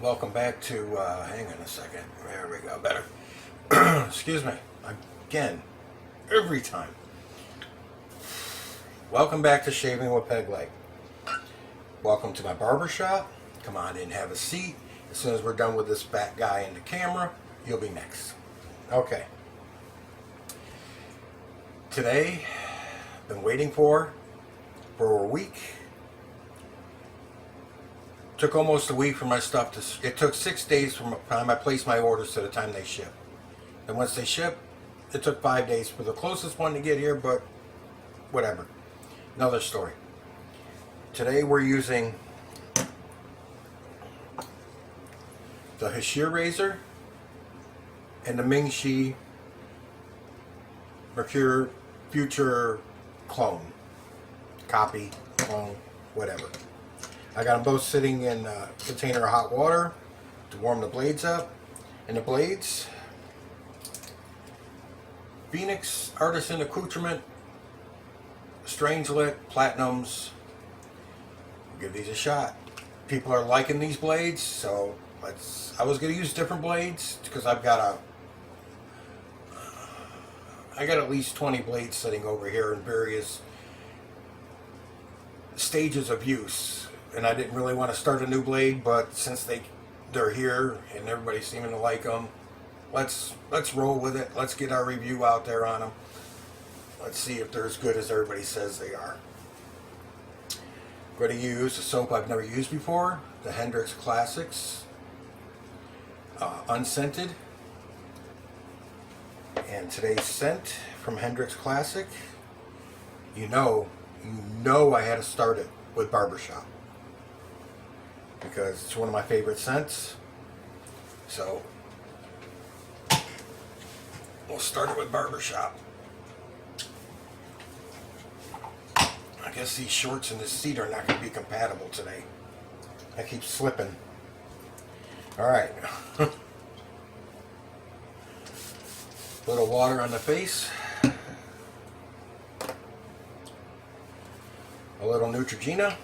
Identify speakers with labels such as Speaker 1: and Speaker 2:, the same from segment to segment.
Speaker 1: Welcome back to, hang on a second, there we go, better. Excuse me, again, every time. Welcome back to Shaving with Peg Leg. Welcome to my barbershop. Come on in, have a seat. As soon as we're done with this fat guy in the camera, you'll be next. Okay. Today, been waiting for a week. Took almost a week for my stuff to. It took 6 days from the time I placed my orders to the time they ship. And once they ship, it took 5 days for the closest one to get here, but whatever. Another story. Today we're using the Hashir razor and the Ming Shi Merkur Futur clone. Copy, clone, whatever. I got them both sitting in a container of hot water to warm the blades up. And the blades, Phoenix Artisan Accoutrement Strangelet Platinums. We'll give these a shot. People are liking these blades, so I was going to use different blades because I got at least 20 blades sitting over here in various stages of use. And I didn't really want to start a new blade, but since they're here and everybody's seeming to like them, let's roll with it. Let's get our review out there on them. Let's see if they're as good as everybody says they are. I'm going to use a soap I've never used before, the Hendrix Classics Unscented. And today's scent from Hendrix Classic, you know I had to start it with Barbershop, because it's one of my favorite scents. So we'll start it with Barbershop. I guess these shorts and this seat are not going to be compatible today. I keep slipping. Alright. Little water on the face. A little Neutrogena.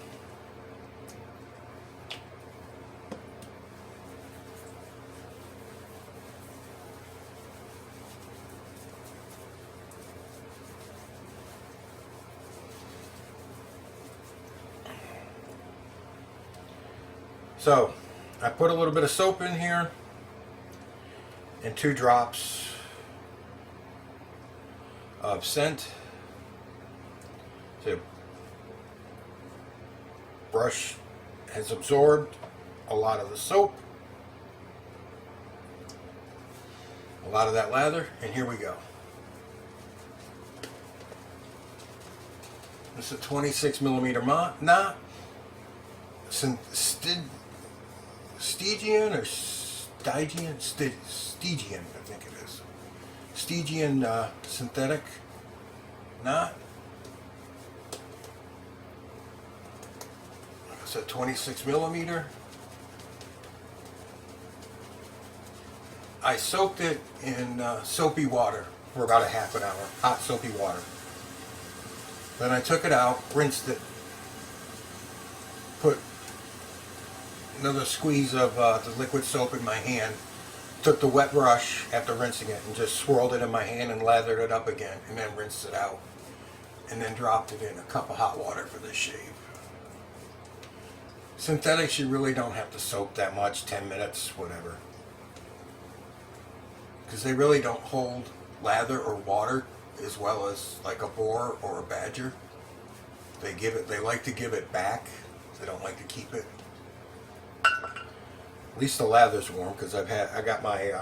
Speaker 1: So, I put a little bit of soap in here and 2 drops of scent. So, brush has absorbed a lot of the soap, a lot of that lather, and here we go. This is a 26 millimeter knot. Stygian or Stygian? Stygian, I think it is. Stygian synthetic knot. It's a 26 millimeter. I soaked it in soapy water for about a half an hour, hot soapy water. Then I took it out, rinsed it, put another squeeze of the liquid soap in my hand, took the wet brush after rinsing it and just swirled it in my hand and lathered it up again, and then rinsed it out, and then dropped it in a cup of hot water for this shave. Synthetics, you really don't have to soak that much, 10 minutes, whatever, because they really don't hold lather or water as well as like a boar or a badger. They like to give it back. They don't like to keep it. At least the lather's warm, because I got my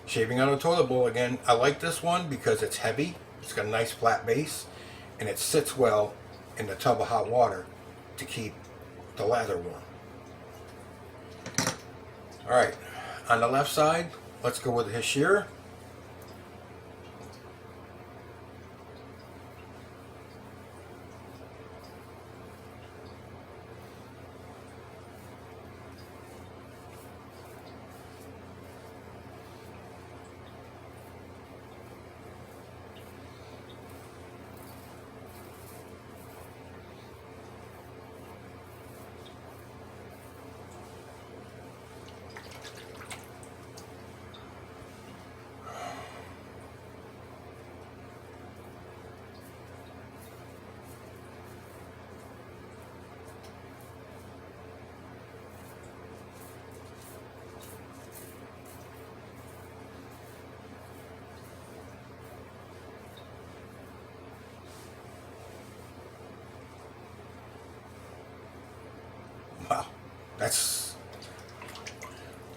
Speaker 1: shaving out of the toilet bowl again. I like this one because it's heavy. It's got a nice flat base, and it sits well in the tub of hot water to keep the lather warm. Alright, on the left side, let's go with Hashir.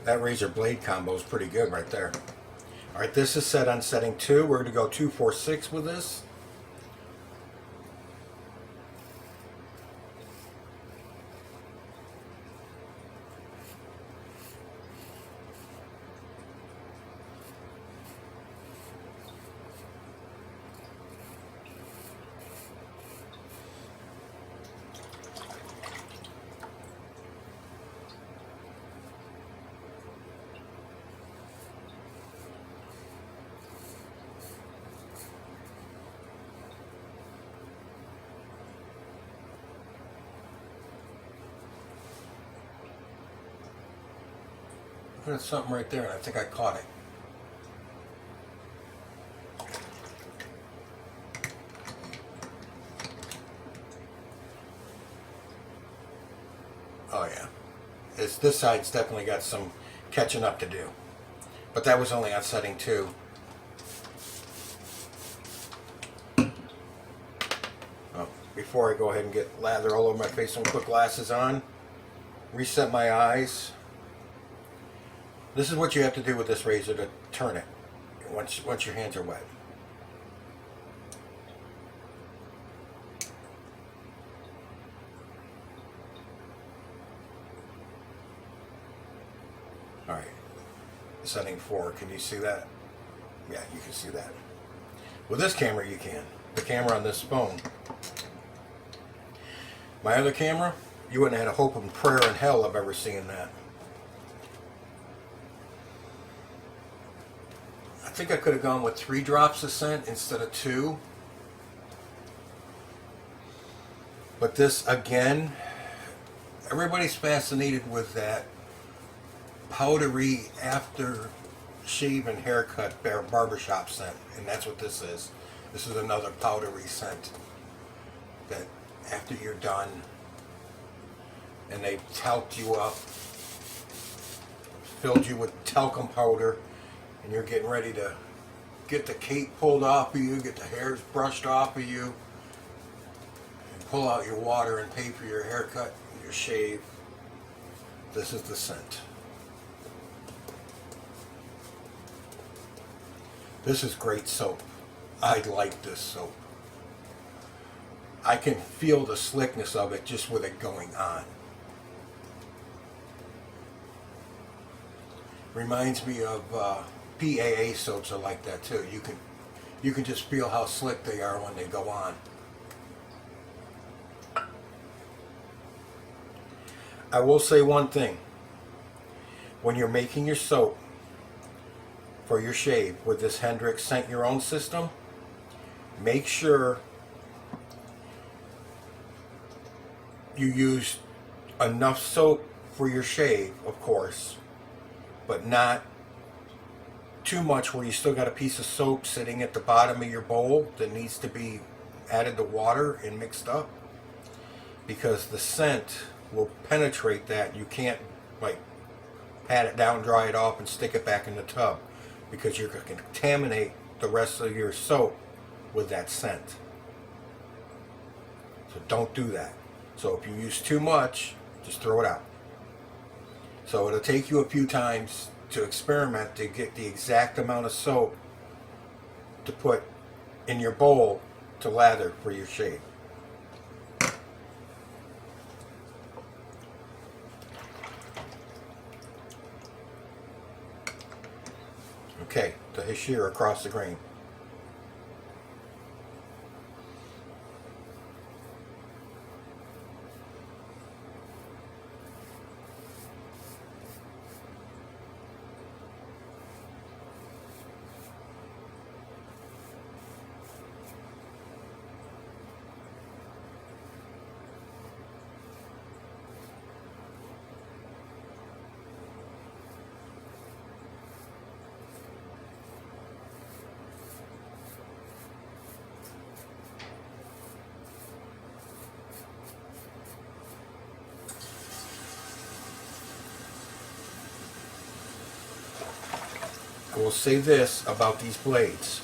Speaker 1: That razor blade combo is pretty good right there. All right, this is set on setting 2. We're going to go 2, 4, 6 with this. There's something right there, and I think I caught it. Oh yeah, this side's definitely got some catching up to do, but that was only on setting 2. Oh, before I go ahead and get lather all over my face, I'm gonna put glasses on, reset my eyes. This is what you have to do with this razor to turn it once your hands are wet. All right, setting 4. Can you see that? Yeah, you can see that. With this camera, you can. The camera on this phone. My other camera, you wouldn't have had a hope and prayer in hell of ever seeing that. I think I could have gone with 3 drops of scent instead of 2. But this, again, everybody's fascinated with that powdery after shave and haircut barbershop scent. And that's what this is. This is another powdery scent that after you're done and they talked you up, filled you with talcum powder, and you're getting ready to get the cape pulled off of you, get the hairs brushed off of you, and pull out your water and pay for your haircut, your shave. This is the scent. This is great soap. I like this soap. I can feel the slickness of it just with it going on. Reminds me of PAA soaps are like that too. You can just feel how slick they are when they go on. I will say one thing. When you're making your soap for your shave with this Hendrix Scent Your Own system, make sure you use enough soap for your shave, of course, but not too much where you still got a piece of soap sitting at the bottom of your bowl that needs to be added to water and mixed up, because the scent will penetrate that. You can't like pat it down, dry it off, and stick it back in the tub, because you're going to contaminate the rest of your soap with that scent. So don't do that. So if you use too much, just throw it out. So it'll take you a few times to experiment to get the exact amount of soap to put in your bowl to lather for your shave. Okay, the Hashir across the grain. I will say this about these blades.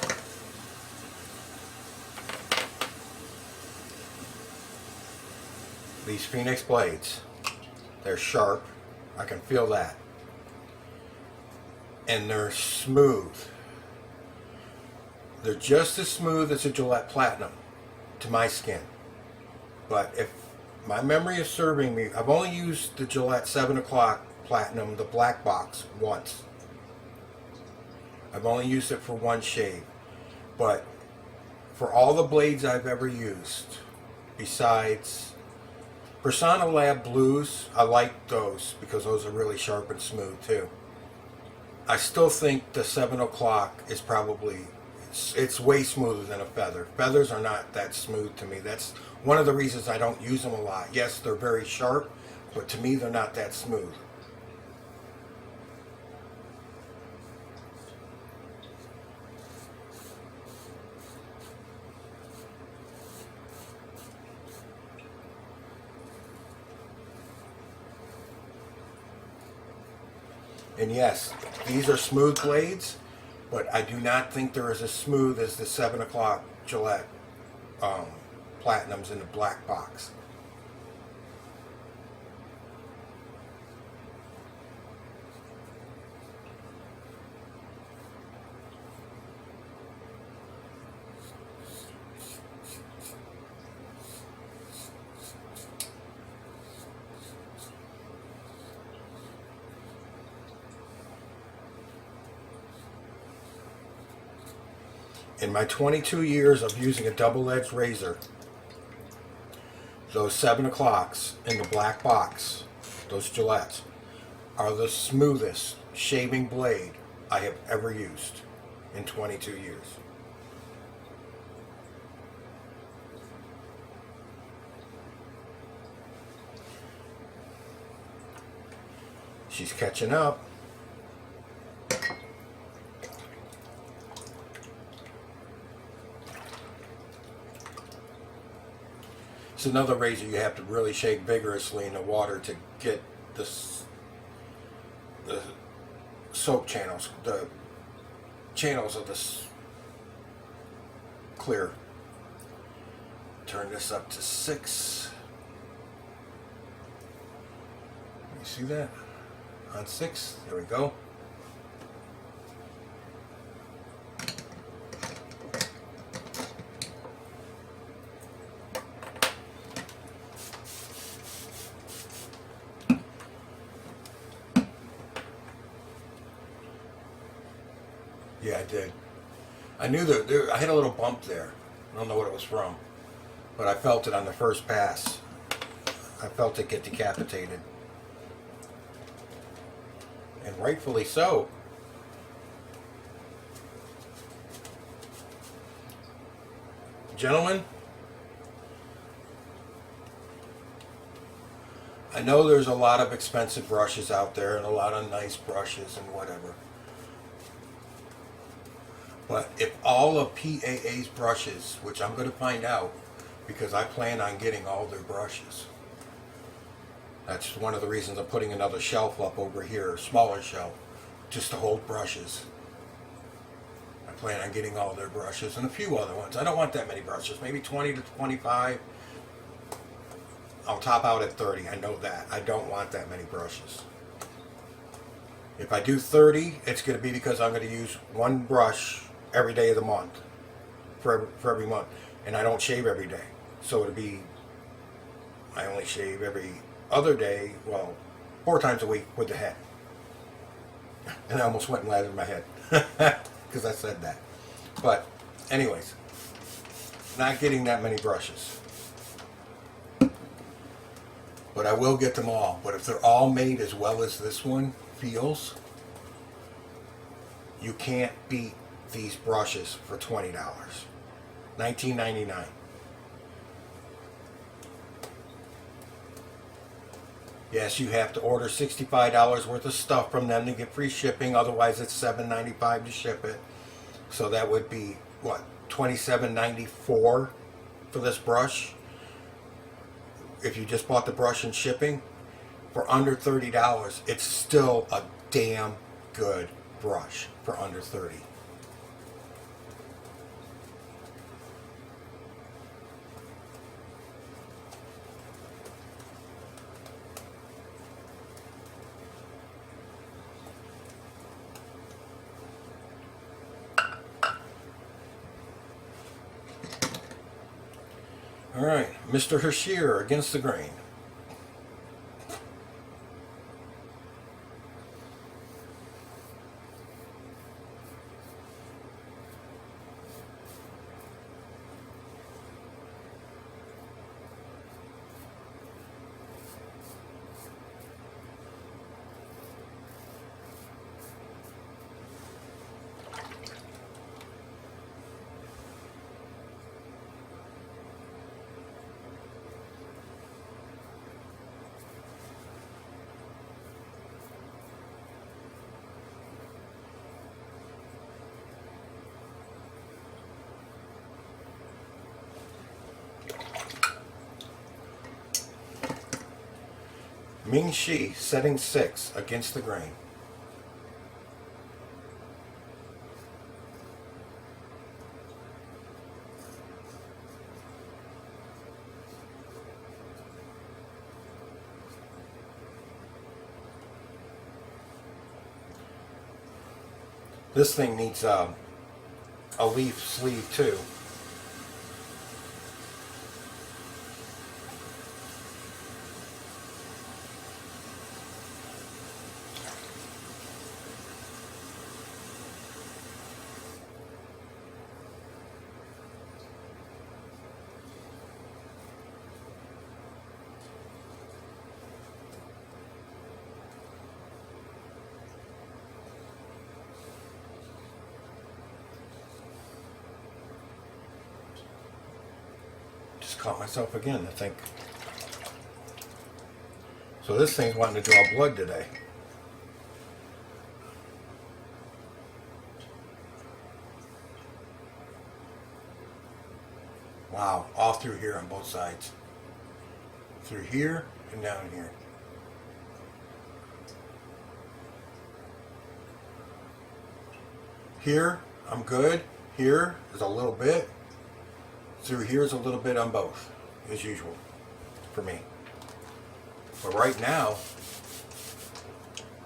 Speaker 1: These Phoenix blades, they're sharp. I can feel that. and they're smooth. They're just as smooth as a Gillette Platinum to my skin. But if my memory is serving me, I've only used the Gillette 7 o'clock Platinum, the black box, once. I've only used it for one shave. But for all the blades I've ever used, besides Persona Lab Blues, I like those because those are really sharp and smooth too. I still think the 7 o'clock is probably, it's way smoother than a feather. Feathers are not that smooth to me. That's one of the reasons I don't use them a lot. Yes, they're very sharp, but to me they're not that smooth. And yes, these are smooth blades, but I do not think they're as smooth as the 7 o'clock Gillette Platinums in the black box. In my 22 years of using a double-edged razor, those 7 o'clocks in the black box, those Gillettes, are the smoothest shaving blade I have ever used in 22 years. She's catching up. It's another razor you have to really shake vigorously in the water to get the soap channels, the channels of this clear. Turn this up to 6. You see that? On 6. There we go. Yeah, I did. I knew that I had a little bump there. I don't know what it was from, but I felt it on the first pass. I felt it get decapitated. And rightfully so. Gentlemen, I know there's a lot of expensive brushes out there and a lot of nice brushes and whatever. But if all of PAA's brushes, which I'm going to find out because I plan on getting all their brushes. That's one of the reasons I'm putting another shelf up over here, a smaller shelf, just to hold brushes. I plan on getting all their brushes and a few other ones. I don't want that many brushes, maybe 20 to 25. I'll top out at 30, I know that. I don't want that many brushes. If I do 30, it's going to be because I'm going to use one brush every day of the month, for every month, and I don't shave every day, so it'll be, I only shave every other day, well, 4 times a week with the head, and I almost went and lathered my head, because I said that, but anyways, not getting that many brushes, but I will get them all. But if they're all made as well as this one feels, you can't beat these brushes for $20. $19.99. Yes, you have to order $65 worth of stuff from them to get free shipping. Otherwise, it's $7.95 to ship it. So that would be, what, $27.94 for this brush? If you just bought the brush and shipping, for under $30, it's still a damn good brush for under $30. Alright, Mr. Hashir against the grain. Ming Shi, setting 6 against the grain. This thing needs a leaf sleeve too. Caught myself again, I think. So this thing's wanting to draw blood today. Wow, all through here on both sides. Through here and down here. Here, I'm good. Here is a little bit. Through here is a little bit on both, as usual, for me. But right now,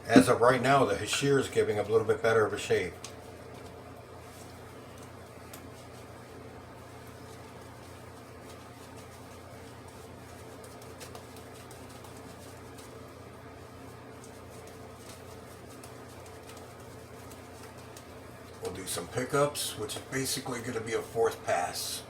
Speaker 1: as of right now, the Hashir is giving a little bit better of a shape. We'll do some pickups, which is basically going to be a 4th pass.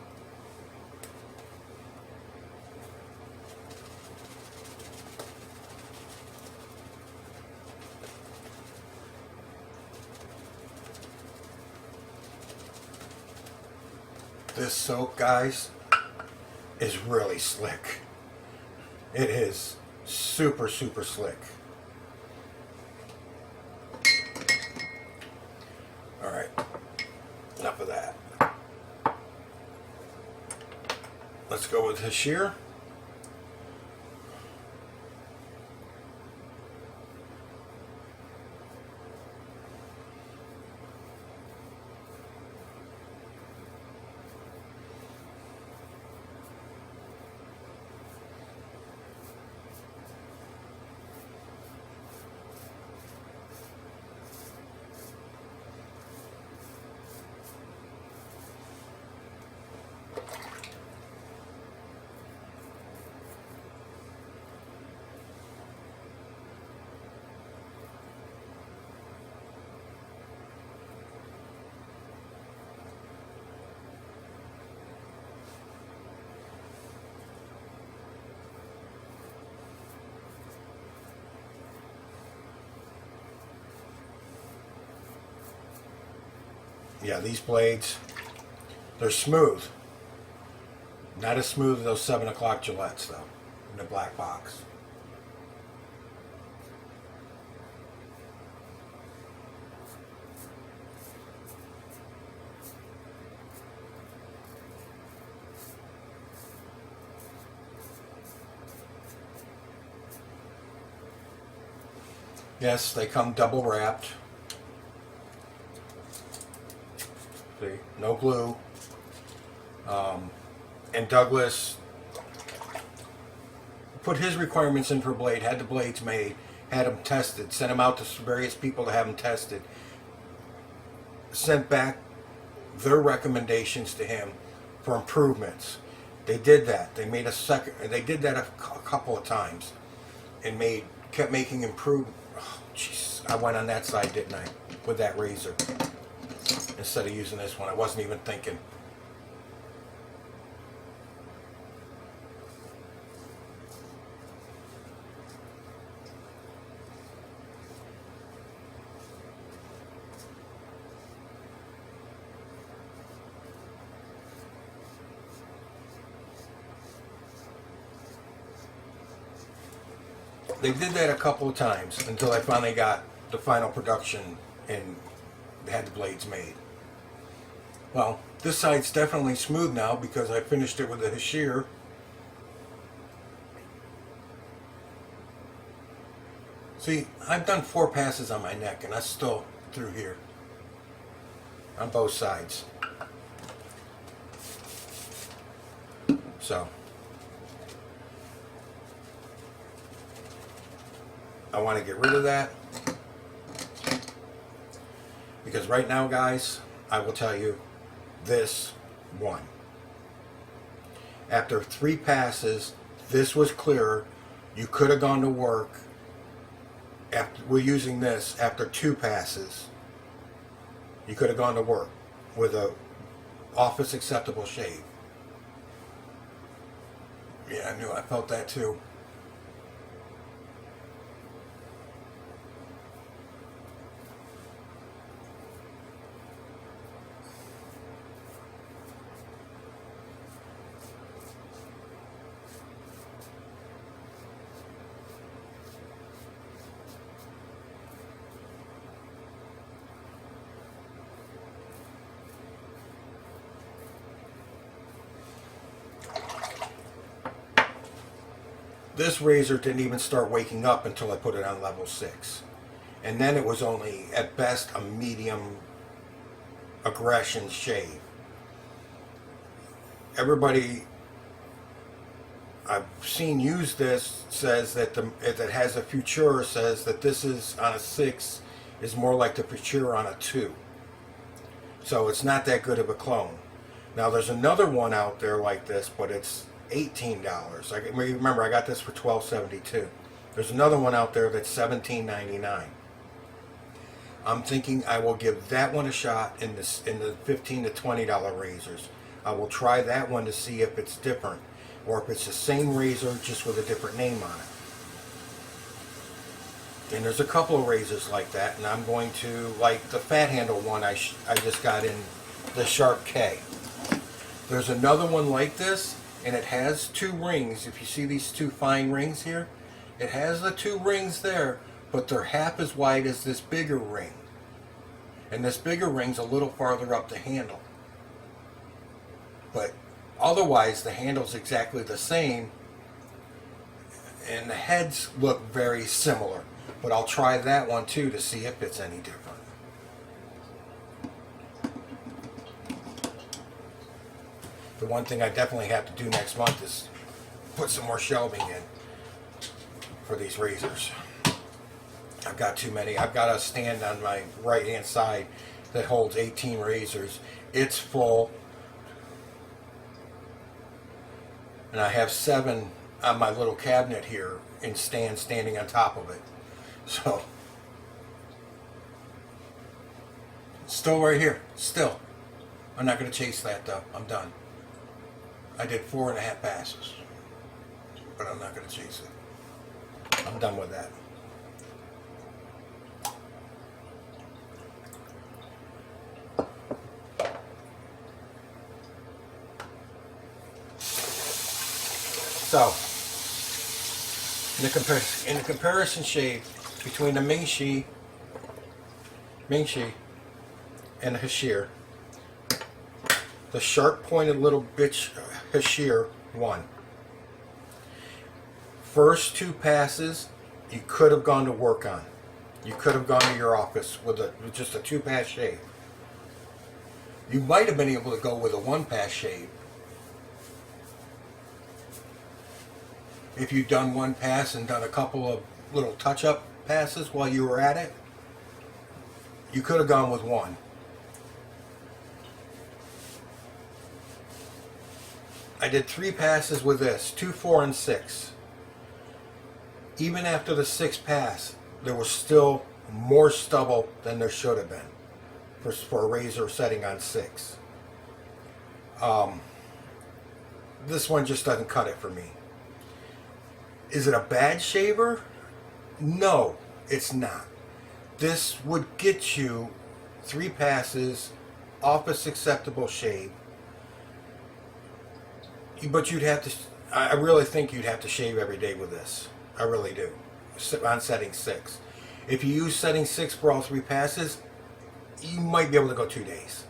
Speaker 1: This soap, guys, is really slick. It is super, super slick. Alright, enough of that. Let's go with Hashir. Yeah, these blades, they're smooth. Not as smooth as those 7 o'clock Gillettes, though, in the black box. Yes, they come double wrapped. See, no glue. And Douglas put his requirements in for a blade, had the blades made, had them tested, sent them out to various people to have them tested, sent back their recommendations to him for improvements. They did that. They made a second. They did that a couple of times, and kept making improvement. Oh, jeez, I went on that side, didn't I, with that razor instead of using this one? I wasn't even thinking. They did that a couple of times until I finally got the final production and had the blades made. Well, this side's definitely smooth now because I finished it with a Hashir. See, I've done 4 passes on my neck and that's still through here on both sides. So I want to get rid of that because right now, guys, I will tell you this one. After 3 passes, this was clearer. You could have gone to work. After we're using this, after 2 passes, you could have gone to work with a office acceptable shave. Yeah, I felt that too. This razor didn't even start waking up until I put it on level 6. And then it was only, at best, a medium aggression shave. Everybody I've seen use this says that if it has a Futur, says that this is on a 6 is more like the Futur on a 2. So it's not that good of a clone. Now there's another one out there like this, but it's $18. Remember, I got this for $12.72. There's another one out there that's $17.99. I'm thinking I will give that one a shot in the $15 to $20 razors. I will try that one to see if it's different, or if it's the same razor just with a different name on it. And there's a couple of razors like that, and I'm going to, like the fat handle one I just got in the Sharp K. There's another one like this, and it has 2 rings. If you see these 2 fine rings here, it has the 2 rings there, but they're half as wide as this bigger ring. And this bigger ring's a little farther up the handle. But otherwise, the handle's exactly the same, and the heads look very similar. But I'll try that one too to see if it's any different. The one thing I definitely have to do next month is put some more shelving in for these razors. I've got too many. I've got a stand on my right hand side that holds 18 razors. It's full. And I have 7 on my little cabinet here in standing on top of it. So, still right here. Still. I'm not going to chase that though. I'm done. I did 4.5 passes. But I'm not going to chase it. I'm done with that. So, in the comparison shade between the Ming Shi and the Hashir, the sharp pointed little bitch Hashir won. First 2 passes you could have gone to work on. You could have gone to your office with just a 2-pass shave. You might have been able to go with a 1-pass shave. If you'd done 1 pass and done a couple of little touch-up passes while you were at it, you could have gone with 1. I did 3 passes with this, 2, 4, and 6. Even after the 6th pass, there was still more stubble than there should have been for a razor setting on 6. This one just doesn't cut it for me. Is it a bad shaver? No, it's not. This would get you 3 passes off a acceptable shave. But you'd have to, I really think you'd have to shave every day with this. I really do. On setting 6. If you use setting 6 for all 3 passes, you might be able to go 2 days.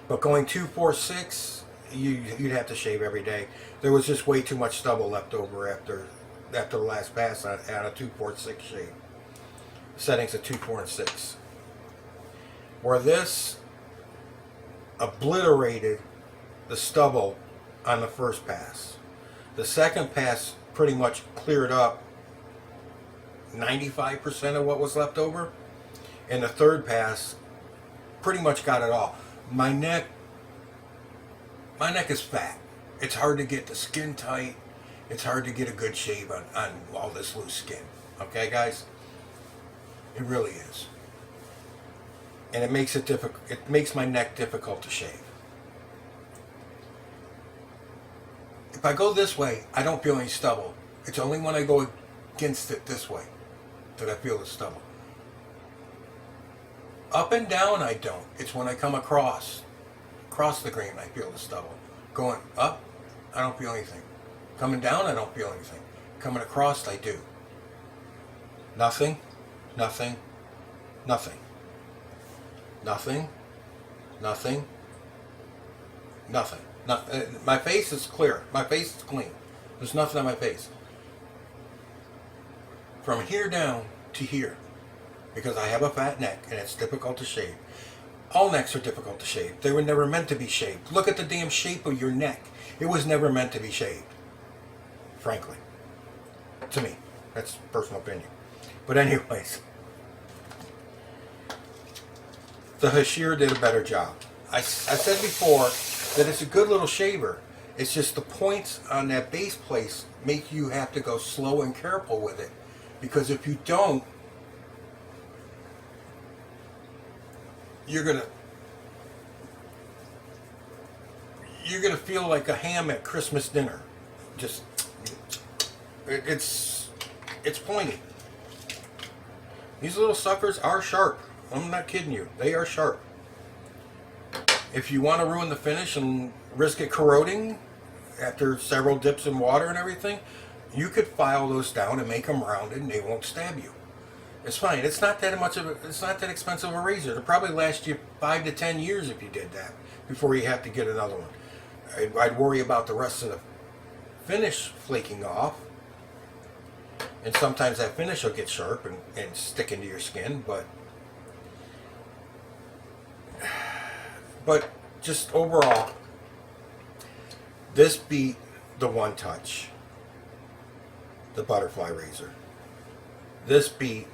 Speaker 1: But going 2, 4, 6, you'd have to shave every day. There was just way too much stubble left over after the last pass on a 2, 4, 6 shave. Settings of 2, 4, and 6. Where this obliterated the stubble on the first pass. The second pass pretty much cleared up 95% of what was left over. And the third pass pretty much got it all. My neck is fat. It's hard to get the skin tight. It's hard to get a good shave on all this loose skin. Okay, guys? It really is. And it makes it difficult. It makes my neck difficult to shave. If I go this way, I don't feel any stubble. It's only when I go against it this way that I feel the stubble. Up and down, I don't. It's when I come across the grain, I feel the stubble. Going up, I don't feel anything. Coming down, I don't feel anything. Coming across, I do. Nothing, nothing, nothing. Nothing, nothing, nothing. My face is clear. My face is clean. There's nothing on my face. From here down to here, because I have a fat neck and it's difficult to shave. All necks are difficult to shave. They were never meant to be shaved. Look at the damn shape of your neck. It was never meant to be shaved. Frankly. To me. That's personal opinion. But anyways. The Hashir did a better job. I said before that it's a good little shaver. It's just the points on that base place make you have to go slow and careful with it. Because if you don't, you're gonna feel like a ham at Christmas dinner. Just it's pointy. These little suckers are sharp. I'm not kidding you. They are sharp. If you want to ruin the finish and risk it corroding after several dips in water and everything, you could file those down and make them rounded and they won't stab you. It's fine. It's not that it's not that expensive a razor. It'll probably last you 5 to 10 years if you did that before you have to get another one. I'd worry about the rest of the finish flaking off. And sometimes that finish will get sharp and stick into your skin, but just overall, this beat the One Touch, the butterfly razor. This beat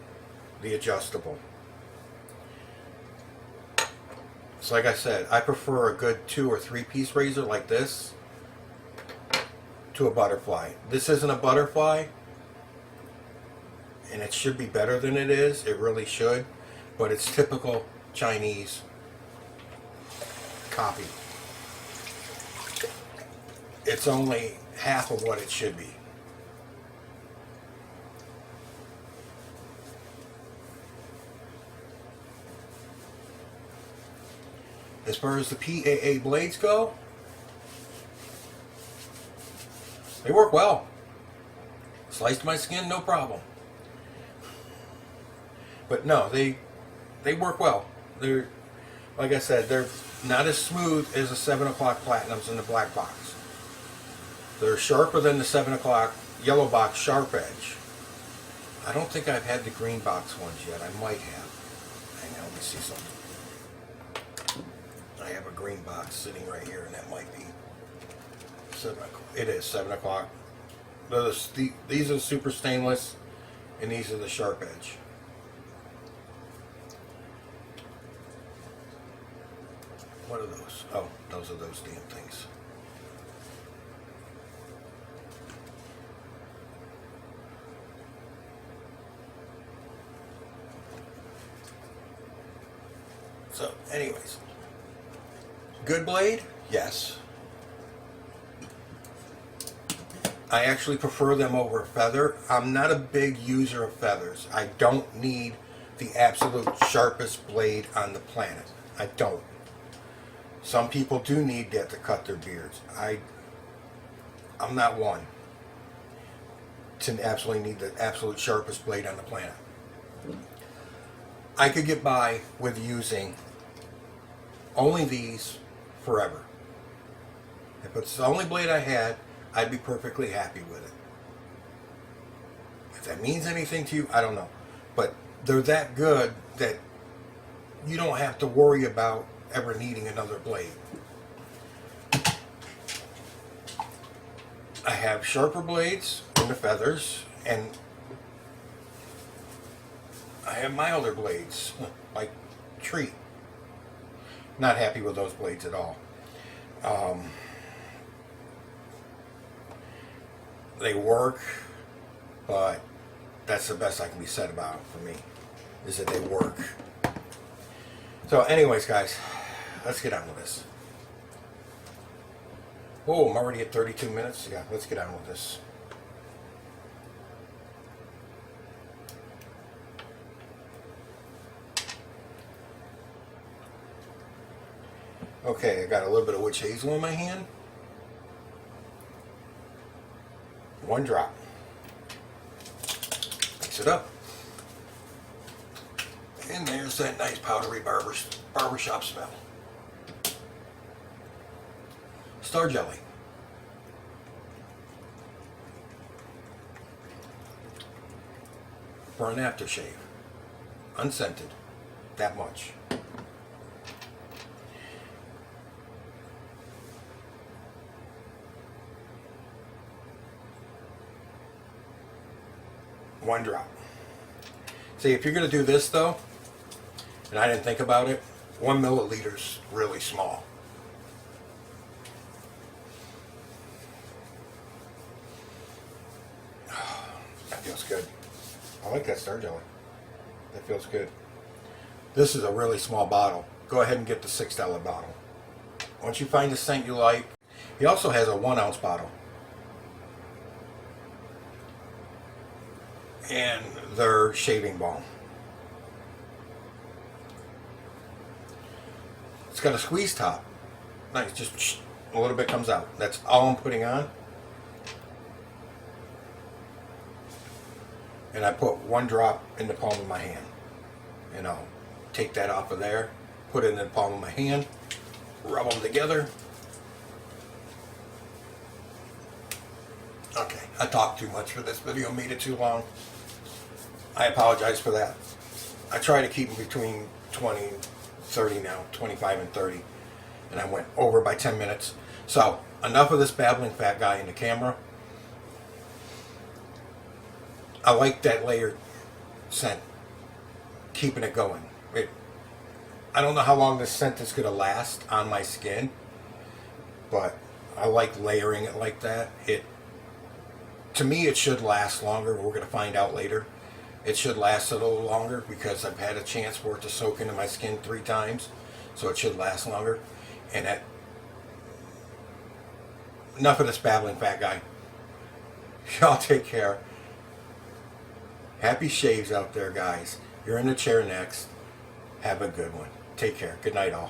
Speaker 1: the adjustable. So like I said, I prefer a good 2 or 3 piece razor like this to a butterfly. This isn't a butterfly, and it should be better than it is. It really should, but it's typical Chinese copy. It's only half of what it should be. As far as the PAA blades go, they work well. Sliced my skin, no problem. But no, they work well. They're, like I said, they're not as smooth as the 7 o'clock Platinums in the black box. They're sharper than the 7 o'clock yellow box sharp edge. I don't think I've had the green box ones yet. I might have. Hang on, let me see something. I have a green box sitting right here, and that might be 7 o'clock. It is 7 o'clock. These are super stainless, and these are the sharp edge. What are those? Oh, those are those damn things. So, anyways, good blade? Yes. I actually prefer them over feather. I'm not a big user of feathers. I don't need the absolute sharpest blade on the planet. I don't. Some people do need that to cut their beards. I'm not one to absolutely need the absolute sharpest blade on the planet. I could get by with using only these forever. If it's the only blade I had, I'd be perfectly happy with it. If that means anything to you, I don't know. But they're that good that you don't have to worry about ever needing another blade. I have sharper blades in the feathers, and I have milder blades, like tree. Not happy with those blades at all. They work, but that's the best I can be said about it for me, is that they work. So anyways, guys, let's get on with this. Whoa, I'm already at 32 minutes. Yeah, let's get on with this. Okay, I got a little bit of witch hazel in my hand. One drop. Mix it up. And there's that nice powdery barbershop smell. Star jelly. For an aftershave. Unscented. That much. One drop. See, if you're going to do this though, and I didn't think about it, 1 milliliter's really small. That feels good. I like that star jelly. That feels good. This is a really small bottle. Go ahead and get the $6 bottle. Once you find the scent you like, he also has a 1 ounce bottle. And their shaving balm. It's got a squeeze top. Nice, just a little bit comes out. That's all I'm putting on. And I put 1 drop in the palm of my hand. And I'll take that off of there, put it in the palm of my hand, rub them together. Okay, I talked too much for this video, made it too long. I apologize for that. I try to keep them between 20, 30 now, 25 and 30. And I went over by 10 minutes. So, enough of this babbling fat guy in the camera. I like that layered scent. Keeping it going. I don't know how long this scent is going to last on my skin. But I like layering it like that. To me, it should last longer. We're going to find out later. It should last a little longer because I've had a chance for it to soak into my skin 3 times. So it should last longer. And enough of this babbling fat guy. Y'all take care. Happy shaves out there, guys. You're in the chair next. Have a good one. Take care. Good night, all.